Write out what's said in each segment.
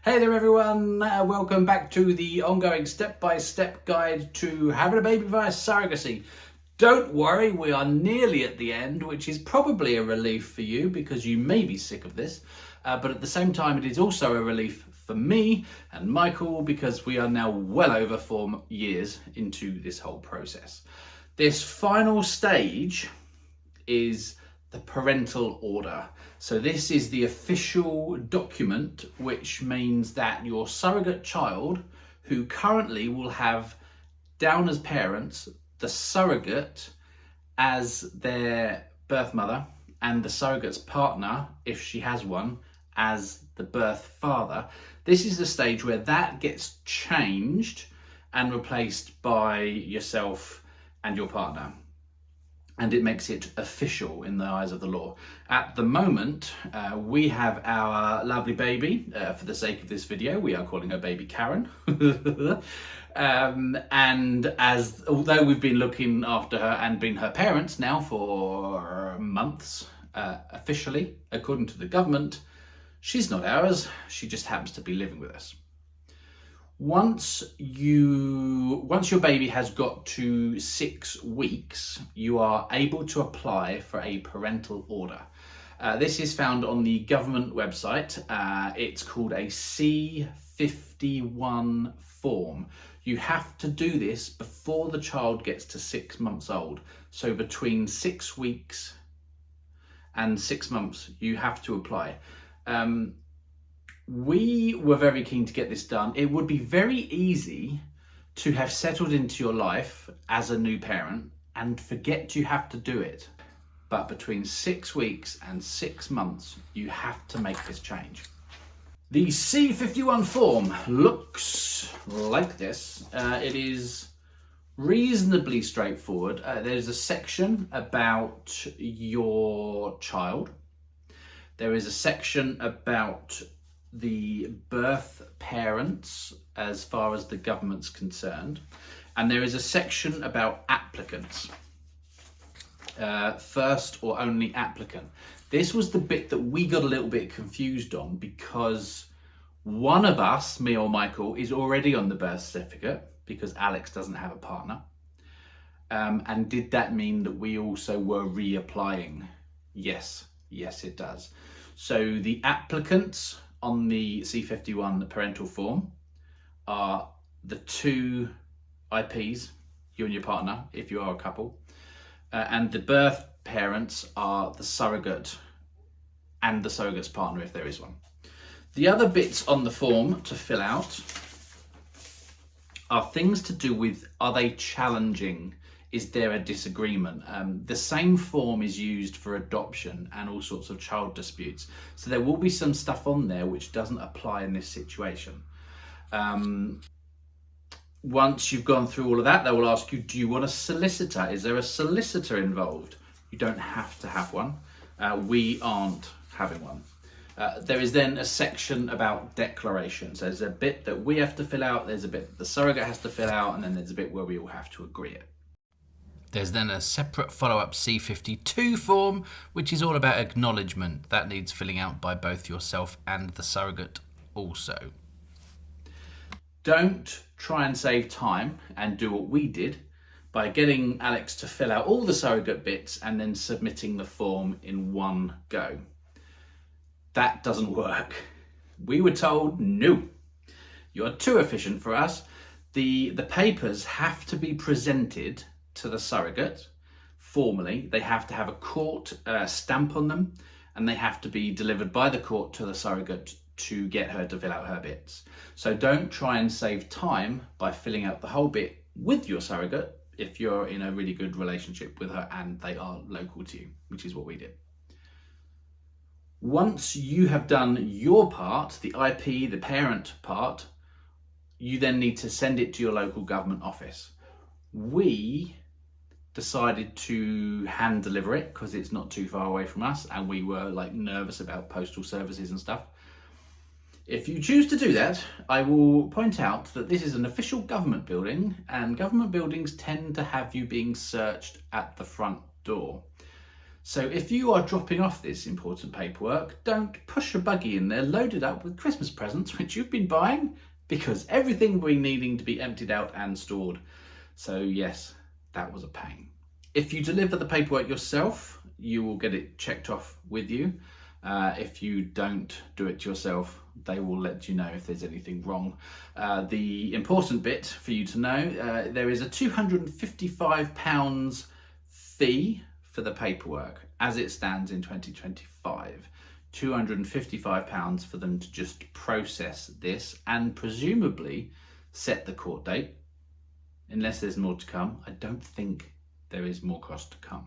Hey there everyone, welcome back to the ongoing step-by-step guide to having a baby via surrogacy. Don't worry, we are nearly at the end, which is probably a relief for you because you may be sick of this, but at the same time it is also a relief for me and Michael because we are now well over 4 years into this whole process. This final stage is the parental order. So this is the official document, which means that your surrogate child, who currently will have down as parents the surrogate as their birth mother and the surrogate's partner, if she has one, as the birth father. This is the stage where that gets changed and replaced by yourself and your partner. And it makes it official in the eyes of the law. At the moment, we have our lovely baby. For the sake of this video, we are calling her baby Karen. And although we've been looking after her and been her parents now for months, officially, according to the government, she's not ours. She just happens to be living with us. Once your baby has got to 6 weeks, you are able to apply for a parental order. This is found on the government website. It's called a C51 form. You have to do this before the child gets to 6 months old. So between 6 weeks and 6 months, you have to apply. We were very keen to get this done. It would be very easy to have settled into your life as a new parent and forget you have to do it. But between 6 weeks and 6 months, you have to make this change. The C51 form looks like this. It is reasonably straightforward. There's a section about your child. There is a section about the birth parents as far as the government's concerned, and there is a section about applicants, first or only applicant. This was the bit that we got a little bit confused on because one of us, me or Michael, is already on the birth certificate because Alex doesn't have a partner, and did that mean that we also were reapplying? Yes it does. So the applicants on the C51, the parental form, are the 2 IPs, you and your partner, if you are a couple, and the birth parents are the surrogate and the surrogate's partner, if there is one. The other bits on the form to fill out are things to do with, are they challenging? Is there a disagreement? The same form is used for adoption and all sorts of child disputes. So there will be some stuff on there which doesn't apply in this situation. Once you've gone through all of that, they will ask you, do you want a solicitor? Is there a solicitor involved? You don't have to have one. We aren't having one. There is then a section about declarations. There's a bit that we have to fill out, there's a bit that the surrogate has to fill out, and then there's a bit where we all have to agree it. There's then a separate follow-up C52 form, which is all about acknowledgement. That needs filling out by both yourself and the surrogate also. Don't try and save time and do what we did by getting Alex to fill out all the surrogate bits and then submitting the form in one go. That doesn't work. We were told, no, you're too efficient for us. The papers have to be presented to the surrogate formally. They have to have a court stamp on them, and they have to be delivered by the court to the surrogate to get her to fill out her bits. So don't try and save time by filling out the whole bit with your surrogate if you're in a really good relationship with her and they are local to you, which is what we did. Once you have done your part, the IP, the parent part, you then need to send it to your local government office. We decided to hand deliver it because it's not too far away from us and we were nervous about postal services and stuff. If you choose to do that, I will point out that this is an official government building and government buildings tend to have you being searched at the front door. So if you are dropping off this important paperwork, don't push a buggy in there loaded up with Christmas presents, which you've been buying, because everything will be needing to be emptied out and stored. So yes, that was a pain. If you deliver the paperwork yourself, you will get it checked off with you. If you don't do it yourself, they will let you know if there's anything wrong. The important bit for you to know, there is a £255 fee for the paperwork as it stands in 2025. £255 for them to just process this and presumably set the court date, unless there's more to come. I don't think there is more cost to come.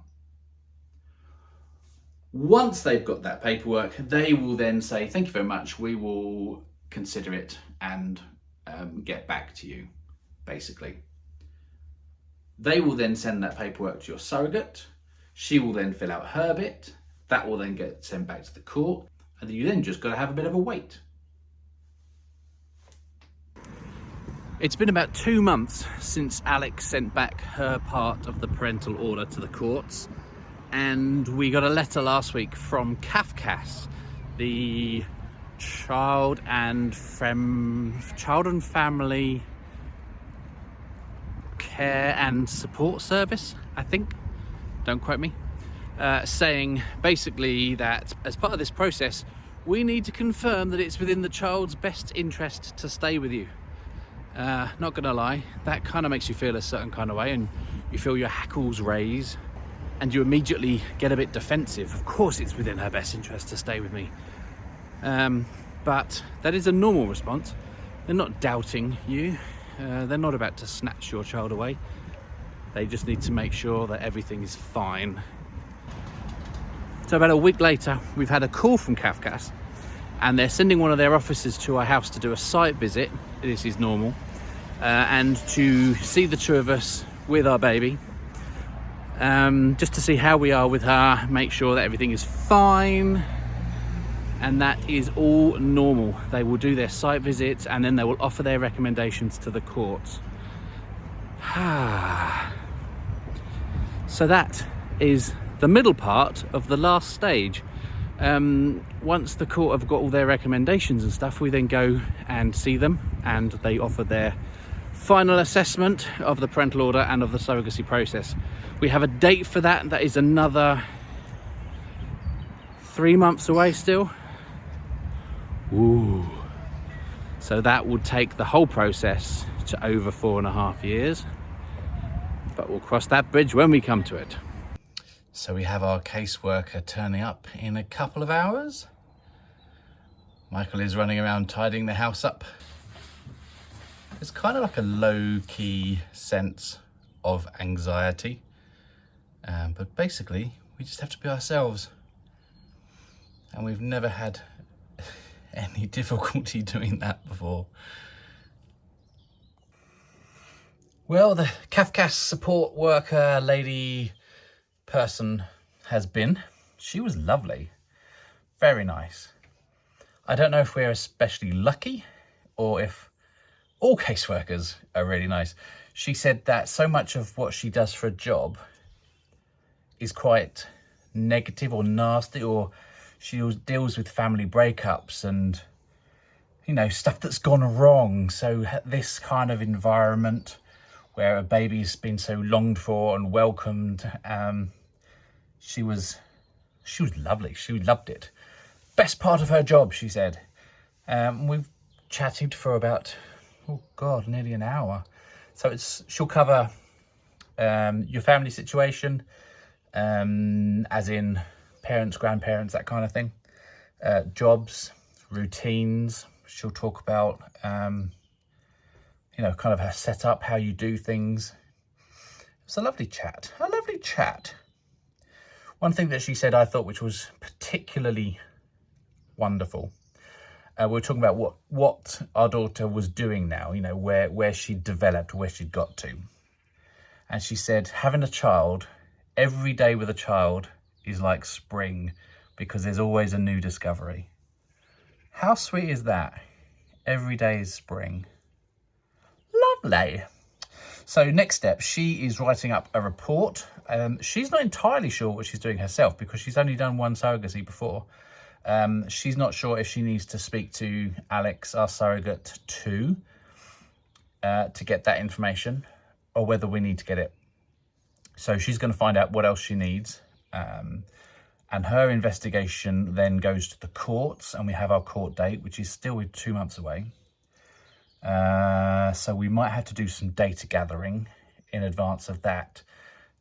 Once they've got that paperwork, they will then say, thank you very much, we will consider it and get back to you, basically. They will then send that paperwork to your surrogate. She will then fill out her bit. That will then get sent back to the court. And you then just got to have a bit of a wait. It's been about 2 months since Alex sent back her part of the parental order to the courts. And we got a letter last week from CAFCAS, the Child and Family Care and Support Service, I think. Don't quote me. Saying basically that as part of this process, we need to confirm that it's within the child's best interest to stay with you. Not gonna lie, that kind of makes you feel a certain kind of way, and you feel your hackles raise. And you immediately get a bit defensive. Of course it's within her best interest to stay with me. But that is a normal response. They're not doubting you. They're not about to snatch your child away. They just need to make sure that everything is fine. So about a week later, we've had a call from CAFCAS, and they're sending one of their officers to our house to do a site visit. This is normal. And to see the two of us with our baby. Just to see how we are with her, make sure that everything is fine, and that is all normal. They will do their site visits and then they will offer their recommendations to the courts. So that is the middle part of the last stage. Once the court have got all their recommendations and stuff, we then go and see them, and they offer their final assessment of the parental order and of the surrogacy process. We have a date for that. That is another 3 months away still. Ooh. So that would take the whole process to over 4.5 years. But we'll cross that bridge when we come to it. So we have our caseworker turning up in a couple of hours. Michael is running around tidying the house up. It's kind of like a low-key sense of anxiety. But basically, we just have to be ourselves. And we've never had any difficulty doing that before. Well, the CAFCAS support worker lady person has been. She was lovely. Very nice. I don't know if we're especially lucky or if all caseworkers are really nice. She said that so much of what she does for a job is quite negative or nasty, or she deals with family breakups and, you know, stuff that's gone wrong. So this kind of environment where a baby's been so longed for and welcomed, she was lovely. She loved it. Best part of her job, she said. We've chatted for about, oh God, nearly an hour. So she'll cover your family situation, as in parents, grandparents, that kind of thing, jobs, routines. She'll talk about, you know, kind of her setup, how you do things. It was a lovely chat, One thing that she said I thought which was particularly wonderful. We were talking about what our daughter was doing now, you know, where she'd developed, where she'd got to. And she said, having a child, every day with a child is like spring because there's always a new discovery. How sweet is that? Every day is spring. Lovely. So next step, she is writing up a report. She's not entirely sure what she's doing herself because she's only done one surrogacy before. She's not sure if she needs to speak to Alex, our surrogate, too, to get that information, or whether we need to get it. So she's going to find out what else she needs. And her investigation then goes to the courts, and we have our court date, which is still 2 months away. So we might have to do some data gathering in advance of that.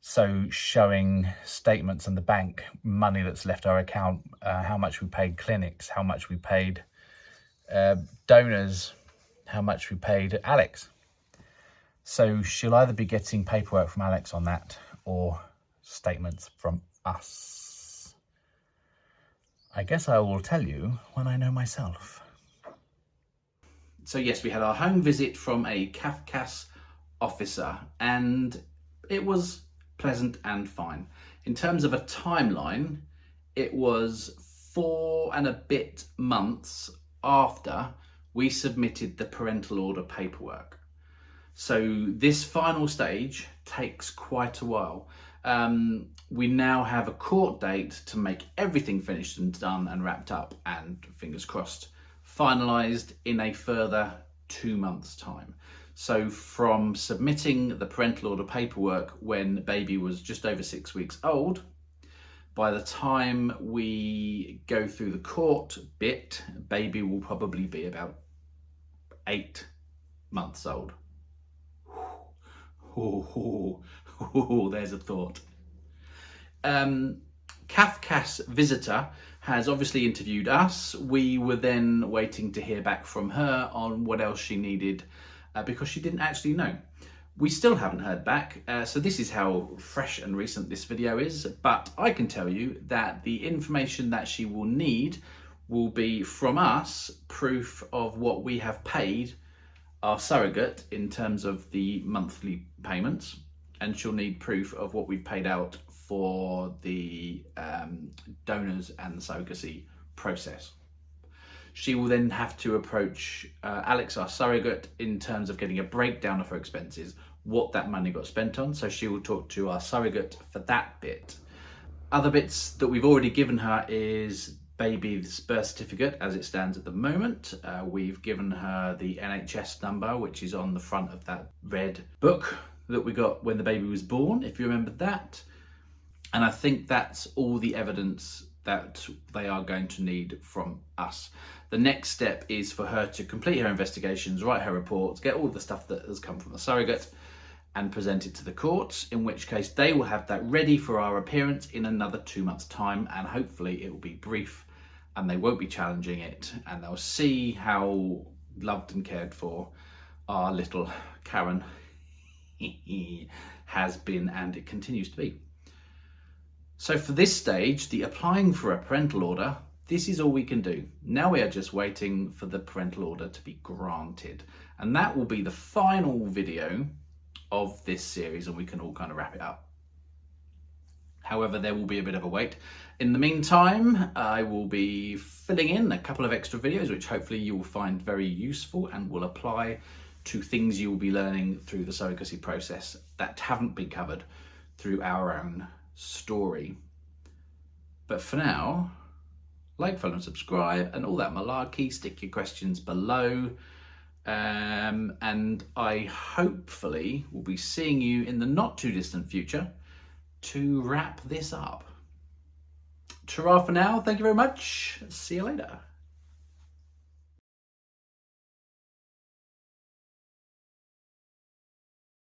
So showing statements in the bank, money that's left our account, how much we paid clinics, how much we paid donors, how much we paid Alex. So she'll either be getting paperwork from Alex on that or statements from us. I guess I will tell you when I know myself. So yes, we had our home visit from a CAFCAS officer, and it was pleasant and fine. In terms of a timeline, it was 4 and a bit months after we submitted the parental order paperwork. So this final stage takes quite a while. We now have a court date to make everything finished and done and wrapped up, and fingers crossed, finalised in a further 2 months' time. So from submitting the parental order paperwork when baby was just over 6 weeks old, by the time we go through the court bit, baby will probably be about 8 months old. There's a thought. CAFCAS visitor has obviously interviewed us. We were then waiting to hear back from her on what else she needed because she didn't actually know. We still haven't heard back, so this is how fresh and recent this video is, but I can tell you that the information that she will need will be from us, proof of what we have paid our surrogate in terms of the monthly payments, and she'll need proof of what we've paid out for the donors and the surrogacy process. She will then have to approach Alex, our surrogate, in terms of getting a breakdown of her expenses, what that money got spent on. So she will talk to our surrogate for that bit. Other bits that we've already given her is baby's birth certificate as it stands at the moment. We've given her the NHS number, which is on the front of that red book that we got when the baby was born, if you remember that. And I think that's all the evidence that they are going to need from us. The next step is for her to complete her investigations, write her reports, get all the stuff that has come from the surrogate and present it to the courts, in which case they will have that ready for our appearance in another 2 months' time, and hopefully it will be brief and they won't be challenging it, and they'll see how loved and cared for our little Karen has been and it continues to be. So for this stage, the applying for a parental order, this is all we can do. Now we are just waiting for the parental order to be granted. And that will be the final video of this series, and we can all kind of wrap it up. However, there will be a bit of a wait. In the meantime, I will be filling in a couple of extra videos, which hopefully you will find very useful and will apply to things you will be learning through the surrogacy process that haven't been covered through our own story. But for now, like, follow and subscribe and all that malarkey. Stick your questions below, and I hopefully will be seeing you in the not too distant future to wrap this up. Ta-ra for now. Thank you very much. See you later.